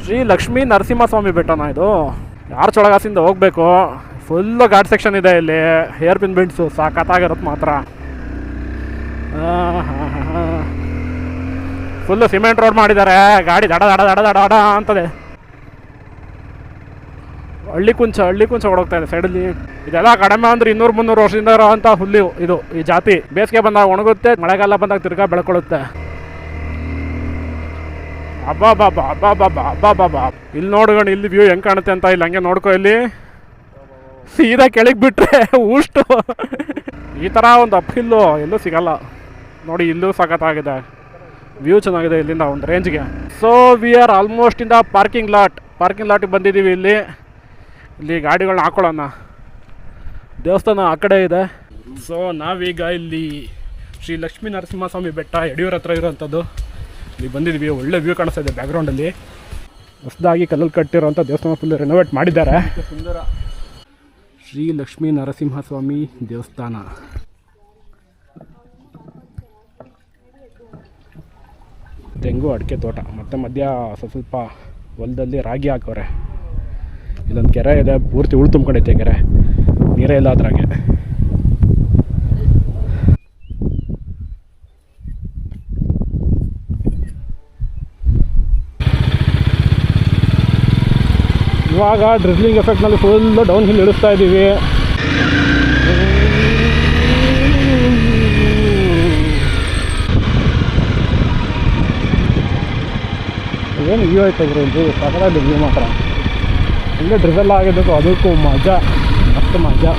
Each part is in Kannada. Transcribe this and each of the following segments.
ಶ್ರೀ ಲಕ್ಷ್ಮೀ ನರಸಿಂಹಸ್ವಾಮಿ ಬೆಟ್ಟನ ಇದು. ಚೊಳಗಾಸಿಂದ ಹೋಗ್ಬೇಕು. ಫುಲ್ಲು ಘಾಟ್ ಸೆಕ್ಷನ್ ಇದೆ ಇಲ್ಲಿ. ಹೇರ್ ಪಿನ್ ಬೆಂಡ್ಸು ಸಾಕತ್ತಾಗಿರುತ್ತೆ ಮಾತ್ರ. ಫುಲ್ಲು ಸಿಮೆಂಟ್ ರೋಡ್ ಮಾಡಿದ್ದಾರೆ. ಗಾಡಿ ದಡ ದಡ ದಡ ದಡ ದಡ ಅಂತದೆ. ಹಳ್ಳಿ ಕುಂಚ ಓಡೋಗ್ತಾ ಇದೆ ಸೈಡಲ್ಲಿ. ಇದೆಲ್ಲ ಕಡಿಮೆ ಅಂದ್ರೆ 200-300 ವರ್ಷದಿಂದ ಇರೋ ಅಂತ ಹುಲ್ಲು ಇದು. ಈ ಜಾತಿ ಬೇಸಿಗೆ ಬಂದಾಗ ಒಣಗುತ್ತೆ, ಮಳೆಗಾಲ ಬಂದಾಗ ತಿರ್ಗಾ ಬೆಳ್ಕೊಳ್ಳುತ್ತೆ. ಅಬ್ಬಾ ಇಲ್ಲಿ ನೋಡ್ಕೊಂಡು ಇಲ್ಲಿ ವ್ಯೂ ಹೆಂಗೆ ಕಾಣುತ್ತೆ ಅಂತ. ಇಲ್ಲಿ ಹಂಗೆ ನೋಡ್ಕೊ. ಇಲ್ಲಿ ಸೀದಾ ಕೆಳಗೆ ಬಿಟ್ರೆ ಊಷ್ಟು. ಈ ಥರ ಒಂದು ಅಪ್ ಹಿಲ್ಲು ಎಲ್ಲೂ ಸಿಗಲ್ಲ ನೋಡಿ. ಇಲ್ಲೂ ಸಖತ್ತಾಗಿದೆ, ವ್ಯೂ ಚೆನ್ನಾಗಿದೆ ಇಲ್ಲಿಂದ ಒಂದು ರೇಂಜ್ಗೆ. So we are almost in the parking ಲಾಟಿಗೆ ಬಂದಿದ್ದೀವಿ. ಇಲ್ಲಿ ಗಾಡಿಗಳನ್ನ ಹಾಕೊಳ್ಳೋಣ. ದೇವಸ್ಥಾನ ಆ ಕಡೆ ಇದೆ. ಸೊ ನಾವೀಗ ಇಲ್ಲಿ ಶ್ರೀ ಲಕ್ಷ್ಮೀ ನರಸಿಂಹಸ್ವಾಮಿ ಬೆಟ್ಟ ಯಡಿಯೂರು ಹತ್ರ ಇರೋವಂಥದ್ದು ಇಲ್ಲಿ ಬಂದಿದ್ದೀವಿ. ಒಳ್ಳೆ ವ್ಯೂ ಕಾಣಿಸ್ತಾ ಇದೆ ಬ್ಯಾಕ್ಗ್ರೌಂಡಲ್ಲಿ. ಹೊಸದಾಗಿ ಕಲ್ಲಲ್ಲಿ ಕಟ್ಟಿರೋಂಥ ದೇವಸ್ಥಾನ ಫುಲ್ ರೆನೋವೇಟ್ ಮಾಡಿದ್ದಾರೆ. ಸುಂದರ ಶ್ರೀ ಲಕ್ಷ್ಮೀ ನರಸಿಂಹಸ್ವಾಮಿ ದೇವಸ್ಥಾನ. ತೆಂಗು ಅಡಿಕೆ ತೋಟ ಮತ್ತು ಮಧ್ಯ ಸ್ವಲ್ಪ ಹೊಲದಲ್ಲಿ ರಾಗಿ ಹಾಕೋರೆ. ಇಲ್ಲೊಂದು ಕೆರೆ ಇದೆ, ಪೂರ್ತಿ ಉಳು ತುಂಬ್ಕೊಂಡೈತೆ ಕೆರೆ, ನೀರೇ ಇಲ್ಲ ಅದ್ರಾಗೆ. ಇವಾಗ ಡ್ರಿಸ್ಲಿಂಗ್ ಎಫೆಕ್ಟ್ನಲ್ಲಿ ಫುಲ್ಲು ಡೌನ್ ಹಿಲ್ ಇಳಿಸ್ತಾ ಇದ್ದೀವಿ. ಏನು ವ್ಯೂ ಆಯ್ತು ಇದು, ಸಕಲಾದ ವ್ಯೂ ಮಾತ್ರ. ಇಲ್ಲೇ ಡ್ರಿಸೆಲ್ಲ ಆಗಿದ್ದಕ್ಕೂ ಅದಕ್ಕೂ ಮಜಾ, ಮಸ್ತ್ ಮಜಾ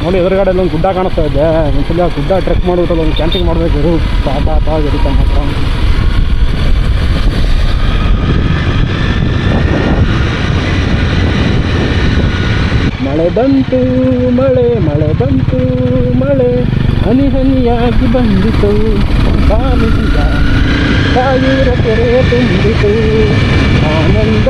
ನೋಡಿ. ಎದುರುಗಡೆ ಒಂದು ಗುಡ್ಡ ಕಾಣಿಸ್ತಾ ಇದೆ. ಒಂದ್ಸಲ ಗುಡ್ಡ ಟ್ರೆಕ್ ಮಾಡಿಬಿಟ್ಟು ಒಂದು ಕ್ಯಾಂಪಿಂಗ್ ಮಾಡಬೇಕು. ಸಾಕಾಗಿರುತ್ತೆ ಮಾತ್ರ. ಮಳೆ ಬಂತು ಮಳೆ ಹನಿ ಹನಿಯಾಗಿ ಬಂದಿತು. ಕಾಯುವ ಕೆರೆ ತುಂಬಿತು ಆನಂದ.